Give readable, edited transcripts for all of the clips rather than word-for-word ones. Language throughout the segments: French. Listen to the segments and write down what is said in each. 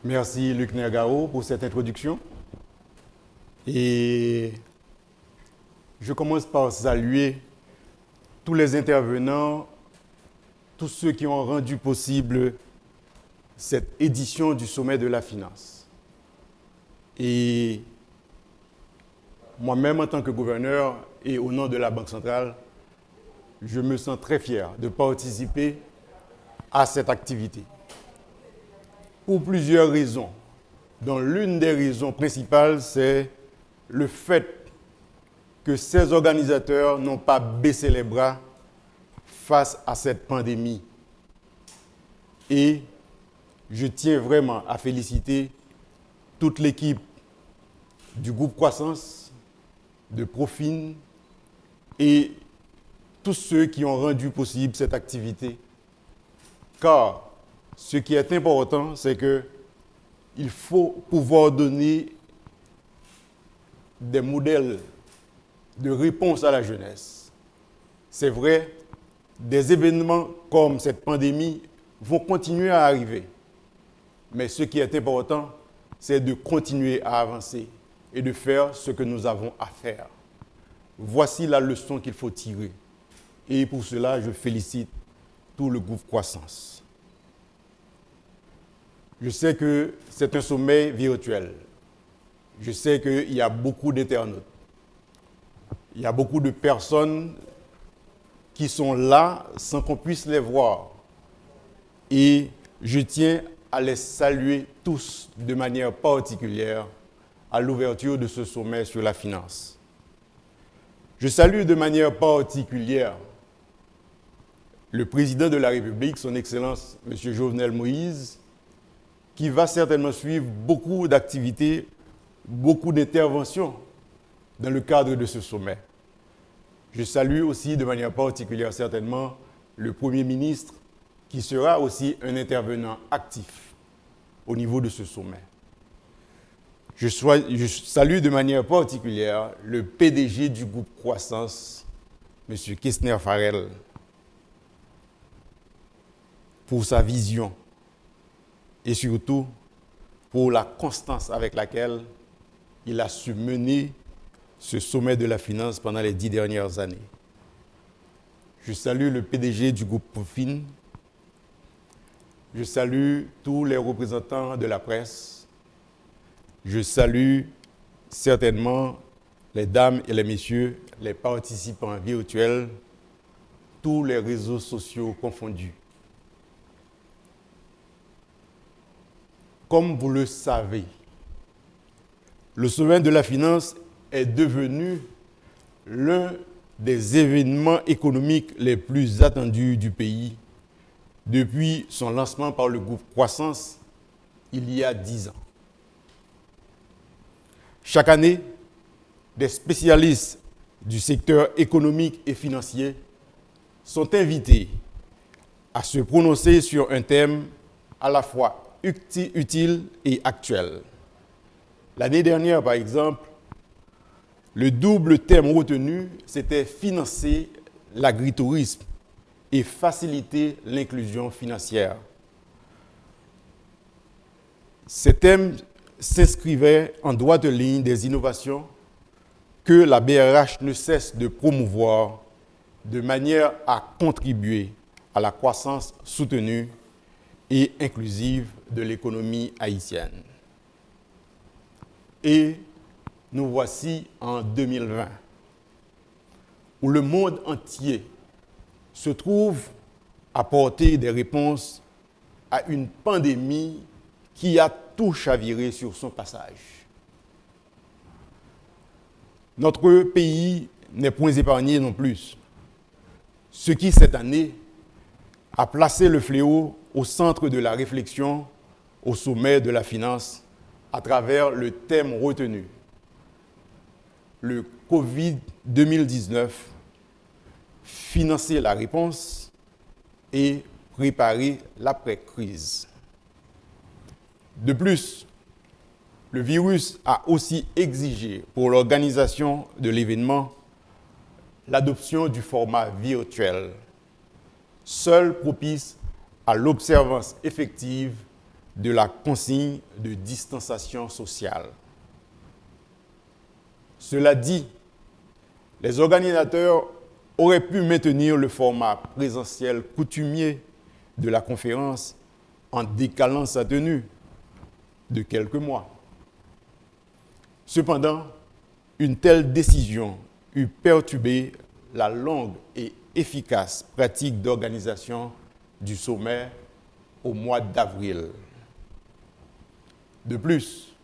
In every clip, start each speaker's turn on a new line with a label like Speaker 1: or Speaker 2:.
Speaker 1: Merci Luc Nergao pour cette introduction. Et je commence par saluer tous les intervenants, tous ceux qui ont rendu possible cette édition du Sommet de la Finance. Et moi-même, en tant que gouverneur et au nom de la Banque centrale, je me sens très fier de participer à cette activité. Pour plusieurs raisons, dont l'une des raisons principales, c'est le fait que ces organisateurs n'ont pas baissé les bras face à cette pandémie. Et je tiens vraiment à féliciter toute l'équipe du groupe Croissance, de Profin et tous ceux qui ont rendu possible cette activité. Car ce qui est important, c'est qu'il faut pouvoir donner des modèles de réponse à la jeunesse. C'est vrai, des événements comme cette pandémie vont continuer à arriver. Mais ce qui est important, c'est de continuer à avancer et de faire ce que nous avons à faire. Voici la leçon qu'il faut tirer. Et pour cela, je félicite tout le groupe Croissance. Je sais que c'est un sommet virtuel. Je sais qu'il y a beaucoup d'internautes. Il y a beaucoup de personnes qui sont là sans qu'on puisse les voir. Et je tiens à les saluer tous de manière particulière à l'ouverture de ce sommet sur la finance. Je salue de manière particulière le président de la République, son Excellence, M. Jovenel Moïse, qui va certainement suivre beaucoup d'activités, beaucoup d'interventions dans le cadre de ce sommet. Je salue aussi de manière particulière certainement le Premier ministre, qui sera aussi un intervenant actif au niveau de ce sommet. Je salue de manière particulière le PDG du groupe Croissance, M. Kessner Farrell, pour sa vision et surtout pour la constance avec laquelle il a su mener ce sommet de la finance pendant les 10 dernières années. Je salue le PDG du groupe Profin. Je salue tous les représentants de la presse. Je salue certainement les dames et les messieurs, les participants virtuels, tous les réseaux sociaux confondus. Comme vous le savez, le sommet de la finance est devenu l'un des événements économiques les plus attendus du pays depuis son lancement par le groupe Croissance il y a 10 ans. Chaque année, des spécialistes du secteur économique et financier sont invités à se prononcer sur un thème à la fois utile et actuel. L'année dernière, par exemple, le double thème retenu, c'était financer l'agritourisme et faciliter l'inclusion financière. Ces thèmes s'inscrivaient en droite ligne des innovations que la BRH ne cesse de promouvoir de manière à contribuer à la croissance soutenue et inclusive de l'économie haïtienne. Et nous voici en 2020, où le monde entier se trouve à porter des réponses à une pandémie qui a tout chaviré sur son passage. Notre pays n'est point épargné non plus, ce qui, cette année, a placé le fléau au centre de la réflexion au sommet de la finance à travers le thème retenu. Le Covid-2019, financer la réponse et préparer l'après-crise. De plus, le virus a aussi exigé pour l'organisation de l'événement l'adoption du format virtuel, seul propice à l'observance effective de la consigne de distanciation sociale. Cela dit, les organisateurs auraient pu maintenir le format présentiel coutumier de la conférence en décalant sa tenue de quelques mois. Cependant, une telle décision eût perturbé la longue et efficace pratique d'organisation du sommet au mois d'avril. De plus,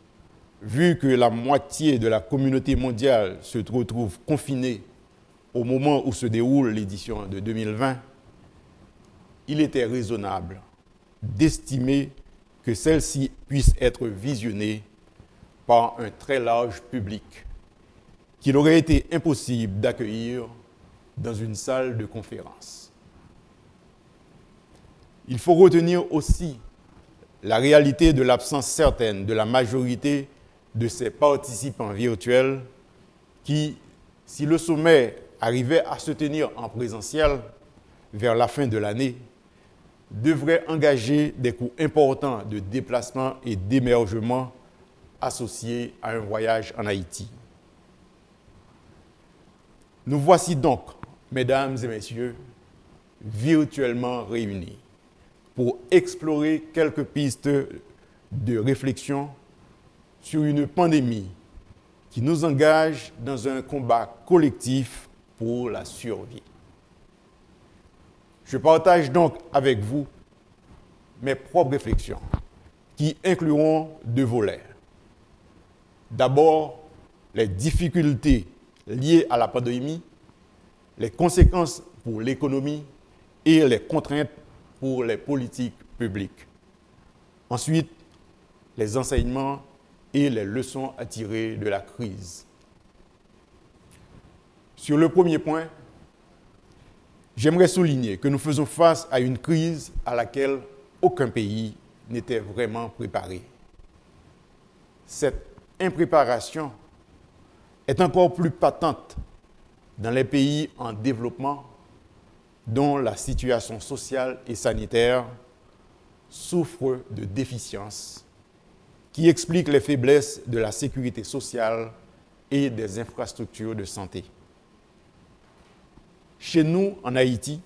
Speaker 1: vu que la moitié de la communauté mondiale se retrouve confinée au moment où se déroule l'édition de 2020, il était raisonnable d'estimer que celle-ci puisse être visionnée par un très large public qu'il aurait été impossible d'accueillir dans une salle de conférence. Il faut retenir aussi la réalité de l'absence certaine de la majorité de ces participants virtuels qui, si le sommet arrivait à se tenir en présentiel vers la fin de l'année, devraient engager des coûts importants de déplacement et d'hébergement associés à un voyage en Haïti. Nous voici donc, mesdames et messieurs, virtuellement réunis pour explorer quelques pistes de réflexion sur une pandémie qui nous engage dans un combat collectif pour la survie. Je partage donc avec vous mes propres réflexions qui incluront deux volets. D'abord, les difficultés liées à la pandémie, les conséquences pour l'économie et les contraintes pour les politiques publiques. Ensuite, les enseignements et les leçons à tirer de la crise. Sur le premier point, j'aimerais souligner que nous faisons face à une crise à laquelle aucun pays n'était vraiment préparé. Cette impréparation est encore plus patente dans les pays en développement dont la situation sociale et sanitaire souffre de déficiences qui expliquent les faiblesses de la sécurité sociale et des infrastructures de santé. Chez nous, en Haïti,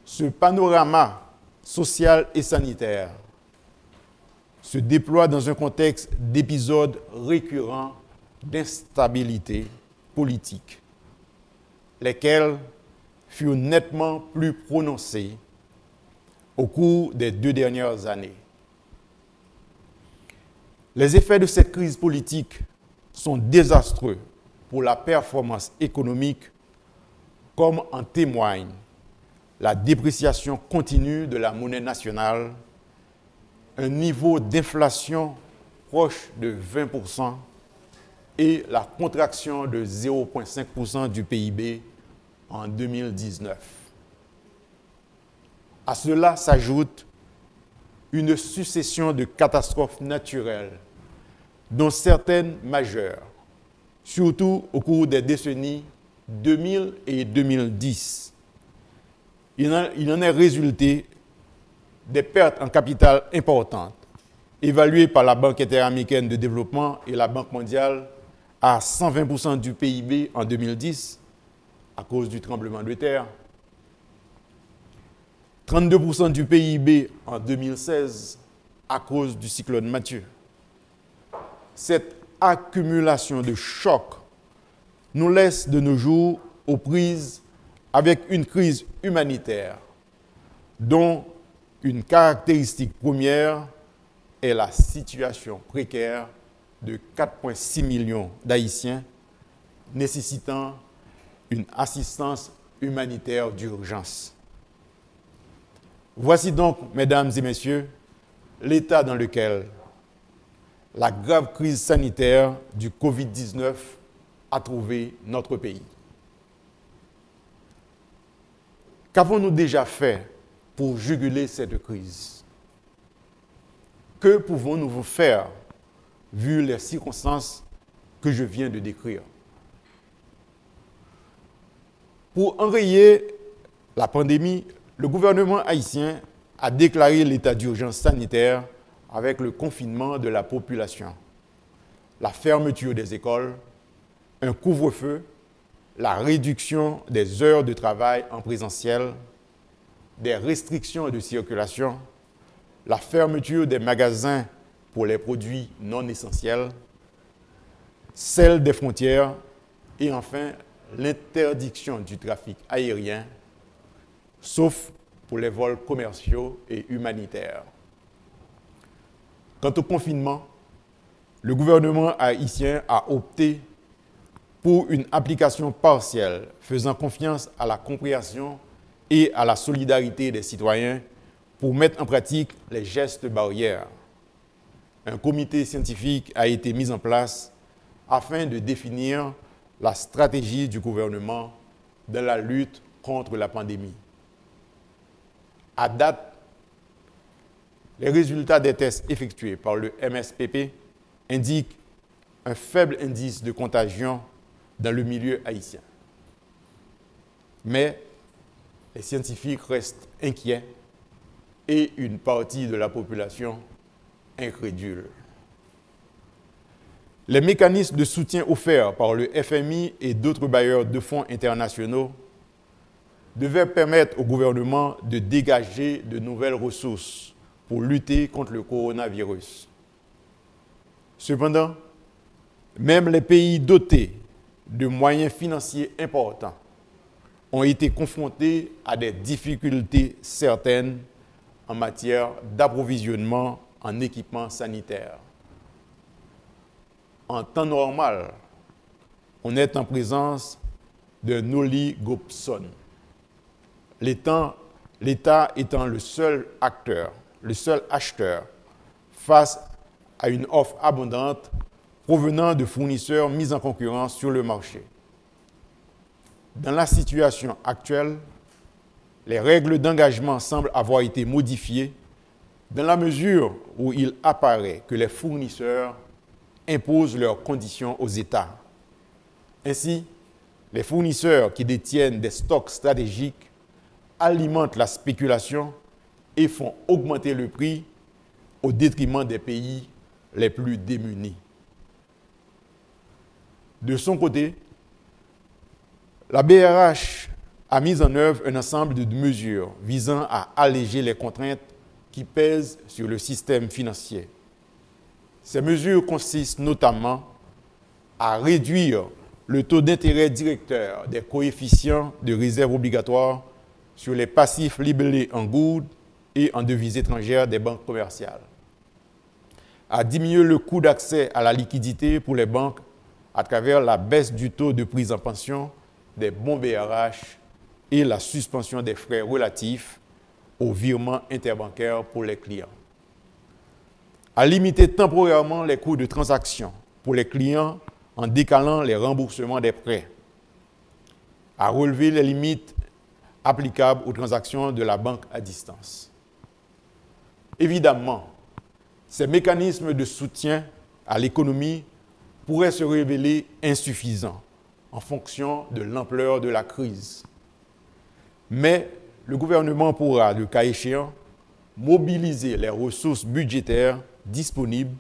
Speaker 1: ce panorama social et sanitaire se déploie dans un contexte d'épisodes récurrents d'instabilité politique, lesquels furent nettement plus prononcés au cours des 2 dernières années. Les effets de cette crise politique sont désastreux pour la performance économique, comme en témoigne la dépréciation continue de la monnaie nationale, un niveau d'inflation proche de 20% et la contraction de 0,5% du PIB en 2019. À cela s'ajoute une succession de catastrophes naturelles, dont certaines majeures, surtout au cours des décennies 2000 et 2010. Il en est résulté des pertes en capital importantes, évaluées par la Banque interaméricaine de développement et la Banque mondiale à 120% du PIB en 2010 à cause du tremblement de terre, 32% du PIB en 2016 à cause du cyclone Mathieu. Cette accumulation de chocs nous laisse de nos jours aux prises avec une crise humanitaire dont une caractéristique première est la situation précaire de 4,6 millions d'Haïtiens nécessitant une assistance humanitaire d'urgence. Voici donc, mesdames et messieurs, l'état dans lequel la grave crise sanitaire du Covid-19 a trouvé notre pays. Qu'avons-nous déjà fait pour juguler cette crise? Que pouvons-nous faire vu les circonstances que je viens de décrire? Pour enrayer la pandémie, le gouvernement haïtien a déclaré l'état d'urgence sanitaire avec le confinement de la population, la fermeture des écoles, un couvre-feu, la réduction des heures de travail en présentiel, des restrictions de circulation, la fermeture des magasins pour les produits non essentiels, celle des frontières et enfin l'interdiction du trafic aérien, sauf pour les vols commerciaux et humanitaires. Quant au confinement, le gouvernement haïtien a opté pour une application partielle, faisant confiance à la compréhension et à la solidarité des citoyens pour mettre en pratique les gestes barrières. Un comité scientifique a été mis en place afin de définir la stratégie du gouvernement dans la lutte contre la pandémie. À date, les résultats des tests effectués par le MSPP indiquent un faible indice de contagion dans le milieu haïtien. Mais les scientifiques restent inquiets et une partie de la population incrédule. Les mécanismes de soutien offerts par le FMI et d'autres bailleurs de fonds internationaux devaient permettre au gouvernement de dégager de nouvelles ressources pour lutter contre le coronavirus. Cependant, même les pays dotés de moyens financiers importants ont été confrontés à des difficultés certaines en matière d'approvisionnement en équipements sanitaires. En temps normal, on est en présence d'un oligopsone, l'État étant le seul acteur, le seul acheteur face à une offre abondante provenant de fournisseurs mis en concurrence sur le marché. Dans la situation actuelle, les règles d'engagement semblent avoir été modifiées dans la mesure où il apparaît que les fournisseurs imposent leurs conditions aux États. Ainsi, les fournisseurs qui détiennent des stocks stratégiques alimentent la spéculation et font augmenter le prix au détriment des pays les plus démunis. De son côté, la BRH a mis en œuvre un ensemble de mesures visant à alléger les contraintes qui pèsent sur le système financier. Ces mesures consistent notamment à réduire le taux d'intérêt directeur des coefficients de réserve obligatoire sur les passifs libellés en gourdes et en devises étrangères des banques commerciales, à diminuer le coût d'accès à la liquidité pour les banques à travers la baisse du taux de prise en pension des bons BRH et la suspension des frais relatifs aux virements interbancaires pour les clients, à limiter temporairement les coûts de transaction pour les clients en décalant les remboursements des prêts, à relever les limites applicables aux transactions de la banque à distance. Évidemment, ces mécanismes de soutien à l'économie pourraient se révéler insuffisants en fonction de l'ampleur de la crise. Mais le gouvernement pourra, le cas échéant, mobiliser les ressources budgétaires disponibles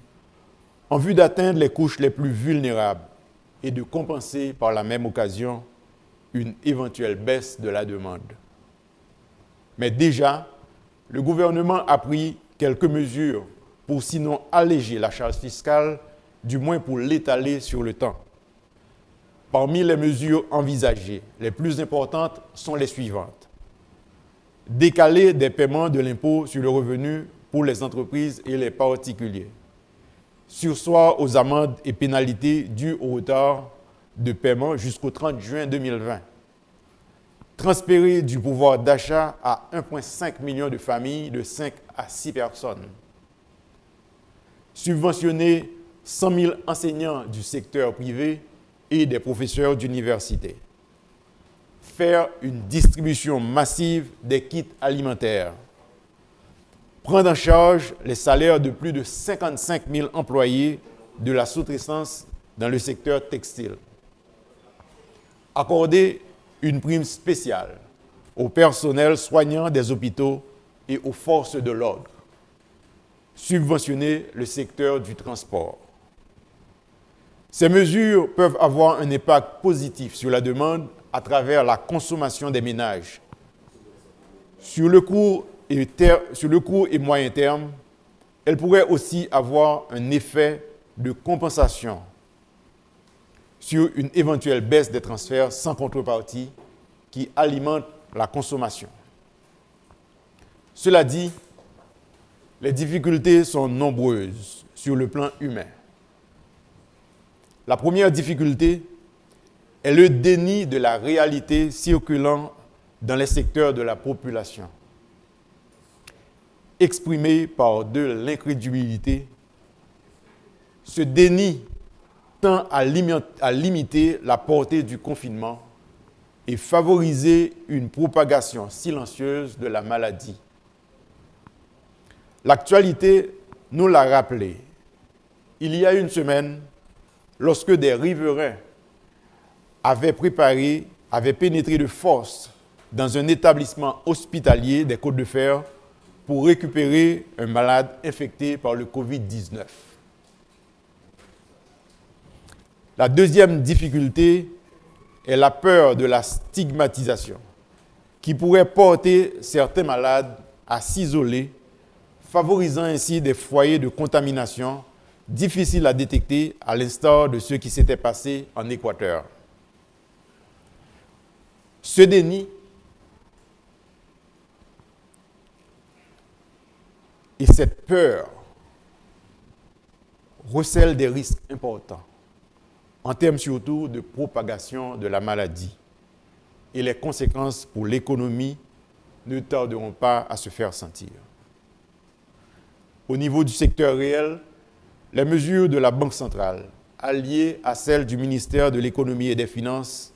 Speaker 1: en vue d'atteindre les couches les plus vulnérables et de compenser par la même occasion une éventuelle baisse de la demande. Mais déjà, le gouvernement a pris quelques mesures pour sinon alléger la charge fiscale, du moins pour l'étaler sur le temps. Parmi les mesures envisagées, les plus importantes sont les suivantes. Décaler des paiements de l'impôt sur le revenu pour les entreprises et les particuliers. Surseoir aux amendes et pénalités dues au retard de paiement jusqu'au 30 juin 2020. Transférer du pouvoir d'achat à 1,5 million de familles de 5 à 6 personnes. Subventionner 100 000 enseignants du secteur privé et des professeurs d'université. Faire une distribution massive des kits alimentaires. Prendre en charge les salaires de plus de 55 000 employés de la sous-traitance dans le secteur textile. Accorder une prime spéciale au personnel soignant des hôpitaux et aux forces de l'ordre, subventionner le secteur du transport. Ces mesures peuvent avoir un impact positif sur la demande à travers la consommation des ménages. Sur le court et moyen terme, elles pourraient aussi avoir un effet de compensation sur une éventuelle baisse des transferts sans contrepartie qui alimente la consommation. Cela dit, les difficultés sont nombreuses sur le plan humain. La première difficulté est le déni de la réalité circulant dans les secteurs de la population, exprimé par de l'incrédulité. Ce déni tend à limiter la portée du confinement et favoriser une propagation silencieuse de la maladie. L'actualité nous l'a rappelé. Il y a une semaine, lorsque des riverains avaient pénétré de force dans un établissement hospitalier des Côtes-de-Fer pour récupérer un malade infecté par le Covid-19. La deuxième difficulté est la peur de la stigmatisation, qui pourrait porter certains malades à s'isoler, favorisant ainsi des foyers de contamination difficiles à détecter, à l'instar de ce qui s'était passé en Équateur. Ce déni et cette peur recèlent des risques importants, en termes surtout de propagation de la maladie. Et les conséquences pour l'économie ne tarderont pas à se faire sentir. Au niveau du secteur réel, les mesures de la Banque centrale, alliées à celles du ministère de l'Économie et des Finances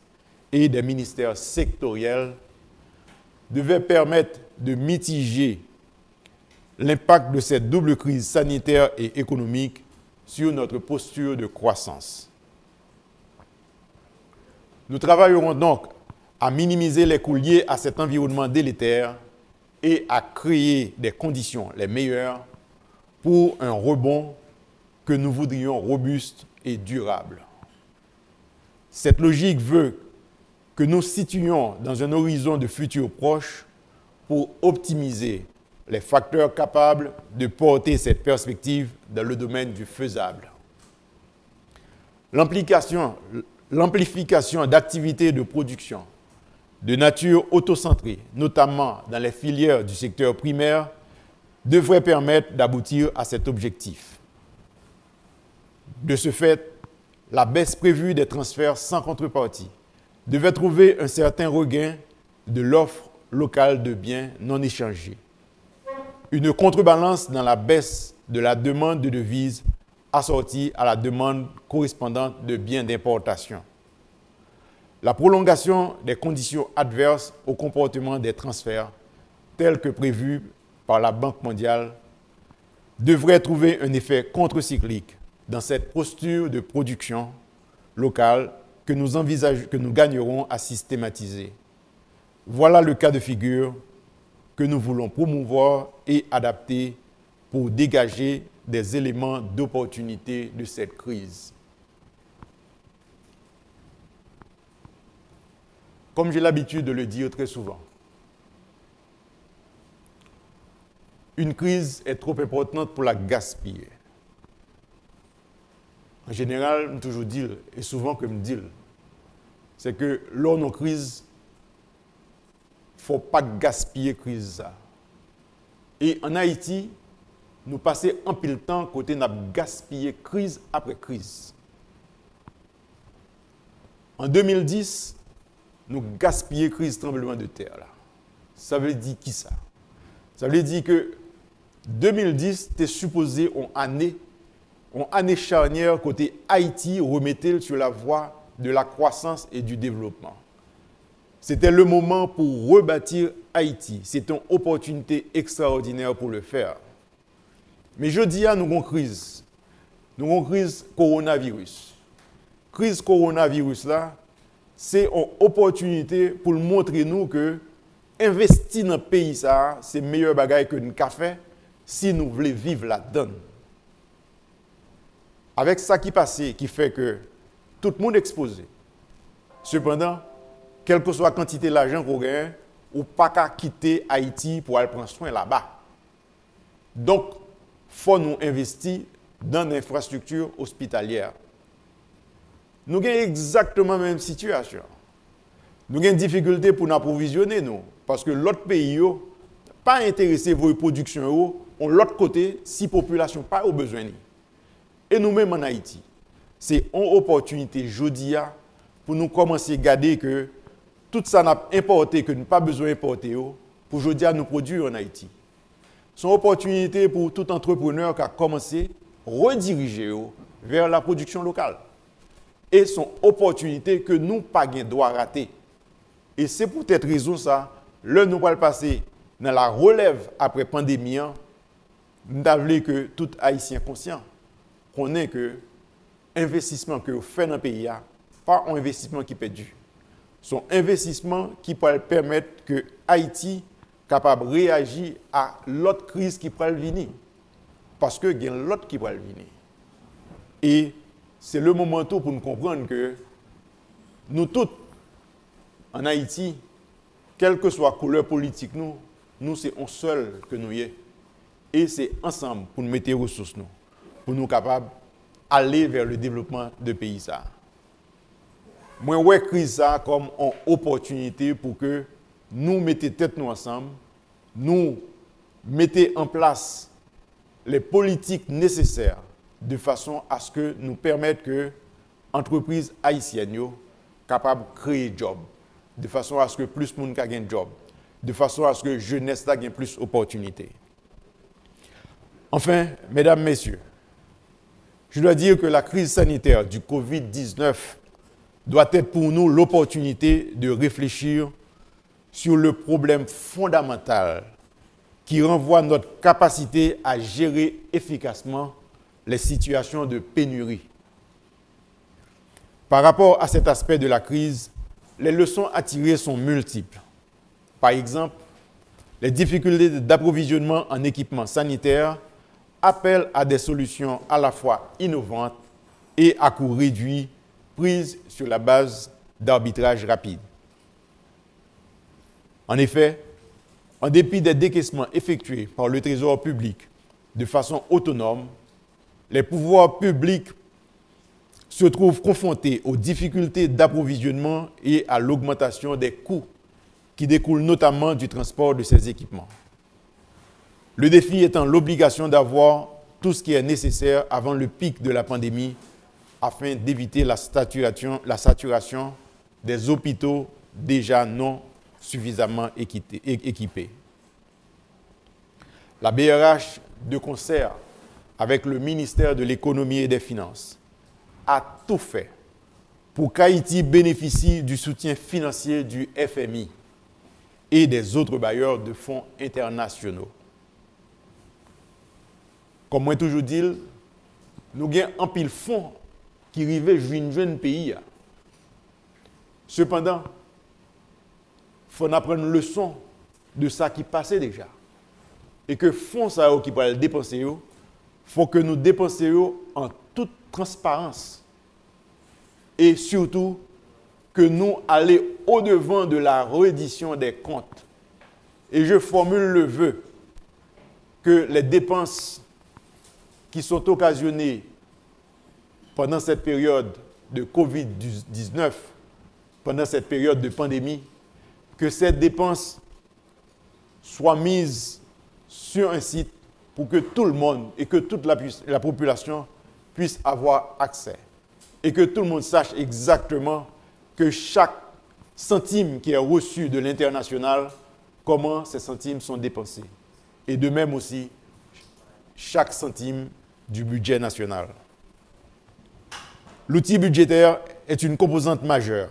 Speaker 1: et des ministères sectoriels, devaient permettre de mitiger l'impact de cette double crise sanitaire et économique sur notre posture de croissance. Nous travaillerons donc à minimiser les coûts liés à cet environnement délétère et à créer des conditions les meilleures pour un rebond que nous voudrions robuste et durable. Cette logique veut que nous situions dans un horizon de futur proche pour optimiser les facteurs capables de porter cette perspective dans le domaine du faisable. L'amplification d'activités de production de nature autocentrée, notamment dans les filières du secteur primaire, devrait permettre d'aboutir à cet objectif. De ce fait, la baisse prévue des transferts sans contrepartie devait trouver un certain regain de l'offre locale de biens non échangés. Une contrebalance dans la baisse de la demande de devises assortie à la demande correspondante de biens d'importation. La prolongation des conditions adverses au comportement des transferts, telles que prévues par la Banque mondiale, devrait trouver un effet contre-cyclique dans cette posture de production locale que nous gagnerons à systématiser. Voilà le cas de figure que nous voulons promouvoir et adapter pour dégager des éléments d'opportunité de cette crise. Comme j'ai l'habitude de le dire très souvent, une crise est trop importante pour la gaspiller. En général, je toujours dis, et souvent que je me dis, c'est que lors de nos crises, il ne faut pas gaspiller la crise. Et en Haïti, nous passons un peu de temps côté n'a gaspillé crise après crise. En 2010, nous gaspillons crise tremblement de terre. Là. Ça veut dire qui ça? Ça veut dire que 2010, tu es supposé en année charnière côté Haïti, remettre sur la voie de la croissance et du développement. C'était le moment pour rebâtir Haïti. C'est une opportunité extraordinaire pour le faire. Mais je dis à nous avons une crise. Nous avons une crise coronavirus. Crise coronavirus là, c'est une opportunité pour montrer nous que investir dans le pays, c'est le meilleur bagage que nous avons fait si nous voulons vivre là-dedans. Avec ça qui passe, qui fait que tout le monde est exposé. Cependant, quelle que soit la quantité d'argent qu'on gagne, on ne peut pas quitter Haïti pour aller prendre soin là-bas. Donc, il faut nous investir dans l'infrastructure hospitalière. Nous avons exactement la même situation. Nous avons des difficultés pour nous approvisionner, parce que l'autre pays n'est pas intéressé pour la production, on l'autre côté, si la population n'a pas besoin. Et nous-mêmes en Haïti, c'est une opportunité aujourd'hui pour nous commencer à garder que tout ça n'a importé, que nous n'avons pas besoin d'importer, pour aujourd'hui nous produire en Haïti. C'est une opportunité pour tout entrepreneur qui a commencé à rediriger vers la production locale. Et c'est une opportunité que nous pas droit rater. Et c'est pour cette raison ça, là nous allons passer dans la relève après la pandémie, nous avons que tout Haïtien conscient connaît que l'investissement que vous faites dans le pays, pas un investissement qui est perdu. C'est un investissement qui peut permettre que Haïti capable de réagir à l'autre crise qui peut venir. Parce qu'il y a l'autre qui peut venir. Et c'est le moment pour nous comprendre que nous tous, en Haïti, quelle que soit la couleur politique, nous c'est un seul que nous y est. Et c'est ensemble pour nous mettre les ressources, pour nous capables d'aller vers le développement de pays. Moi, je vois la crise comme une opportunité pour que nous mettions tête nous ensemble, nous mettions en place les politiques nécessaires de façon à ce que nous permettent que l'entreprise haïtienne soient capables de créer des jobs, de façon à ce que plus de monde gagne un job, de façon à ce que la jeunesse ait plus d'opportunités. Enfin, mesdames, messieurs, je dois dire que la crise sanitaire du Covid-19 doit être pour nous l'opportunité de réfléchir sur le problème fondamental qui renvoie notre capacité à gérer efficacement les situations de pénurie. Par rapport à cet aspect de la crise, les leçons à tirer sont multiples. Par exemple, les difficultés d'approvisionnement en équipements sanitaires appellent à des solutions à la fois innovantes et à coût réduit, prises sur la base d'arbitrage rapide. En effet, en dépit des décaissements effectués par le Trésor public de façon autonome, les pouvoirs publics se trouvent confrontés aux difficultés d'approvisionnement et à l'augmentation des coûts qui découlent notamment du transport de ces équipements. Le défi étant l'obligation d'avoir tout ce qui est nécessaire avant le pic de la pandémie afin d'éviter la saturation des hôpitaux déjà non suffisamment équipés. La BRH, de concert avec le ministère de l'Économie et des Finances, a tout fait pour qu'Haïti bénéficie du soutien financier du FMI et des autres bailleurs de fonds internationaux. Comme moi toujours dit, nous avons un pile fonds qui arrivent jouer un pays. Cependant, il faut apprendre une leçon de ça qui passait déjà. Et que fonds ça qui peut dépenser, il faut que nous dépensions en toute transparence. Et surtout, que nous allions au-devant de la reddition des comptes. Et je formule le vœu que les dépenses qui sont occasionnées pendant cette période de Covid-19, pendant cette période de pandémie, que ces dépenses soient mises sur un site pour que tout le monde et que toute la population puisse avoir accès. Et que tout le monde sache exactement que chaque centime qui est reçu de l'international, comment ces centimes sont dépensés. Et de même aussi, chaque centime du budget national. L'outil budgétaire est une composante majeure.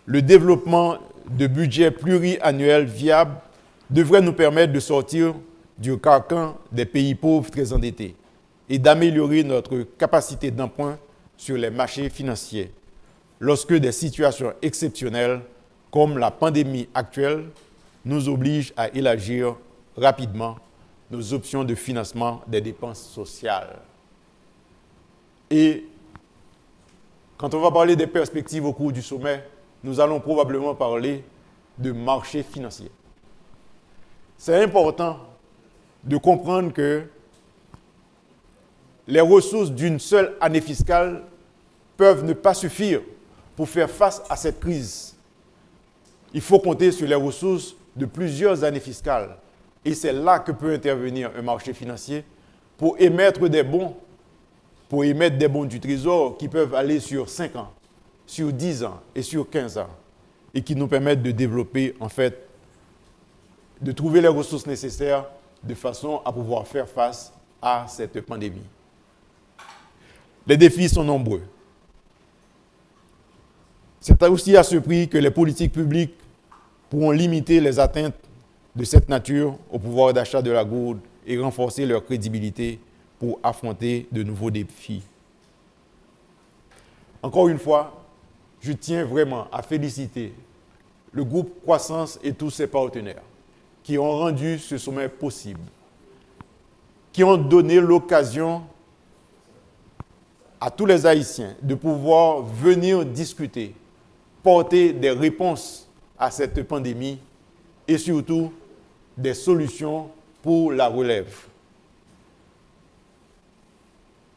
Speaker 1: Le développement de budgets pluriannuels viables devrait nous permettre de sortir du carcan des pays pauvres très endettés et d'améliorer notre capacité d'emprunt sur les marchés financiers lorsque des situations exceptionnelles comme la pandémie actuelle nous oblige à élargir rapidement nos options de financement des dépenses sociales. Et quand on va parler des perspectives au cours du sommet, nous allons probablement parler de marché financier. C'est important de comprendre que les ressources d'une seule année fiscale peuvent ne pas suffire pour faire face à cette crise. Il faut compter sur les ressources de plusieurs années fiscales. Et c'est là que peut intervenir un marché financier pour émettre des bons du Trésor qui peuvent aller sur 5 ans, sur 10 ans et sur 15 ans et qui nous permettent de développer, en fait, de trouver les ressources nécessaires de façon à pouvoir faire face à cette pandémie. Les défis sont nombreux. C'est aussi à ce prix que les politiques publiques pourront limiter les atteintes de cette nature au pouvoir d'achat de la gourde et renforcer leur crédibilité pour affronter de nouveaux défis. Encore une fois, je tiens vraiment à féliciter le groupe Croissance et tous ses partenaires qui ont rendu ce sommet possible, qui ont donné l'occasion à tous les Haïtiens de pouvoir venir discuter, porter des réponses à cette pandémie et surtout des solutions pour la relève.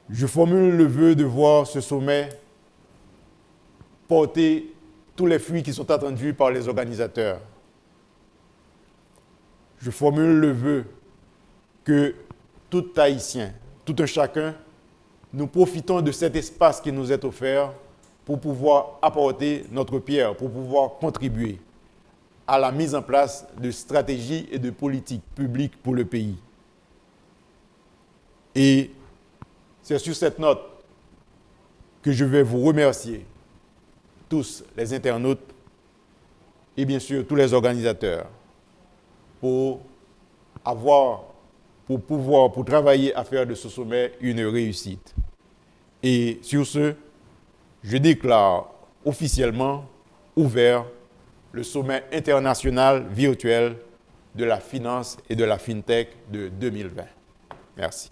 Speaker 1: Je formule le vœu de voir ce sommet porter tous les fruits qui sont attendus par les organisateurs. Je formule le vœu que tout Haïtien, tout un chacun, nous profitons de cet espace qui nous est offert pour pouvoir apporter notre pierre, pour pouvoir contribuer à la mise en place de stratégies et de politiques publiques pour le pays. Et c'est sur cette note que je vais vous remercier, tous les internautes et bien sûr tous les organisateurs, pour travailler à faire de ce sommet une réussite. Et sur ce, je déclare officiellement ouvert le sommet international virtuel de la finance et de la FinTech de 2020. Merci.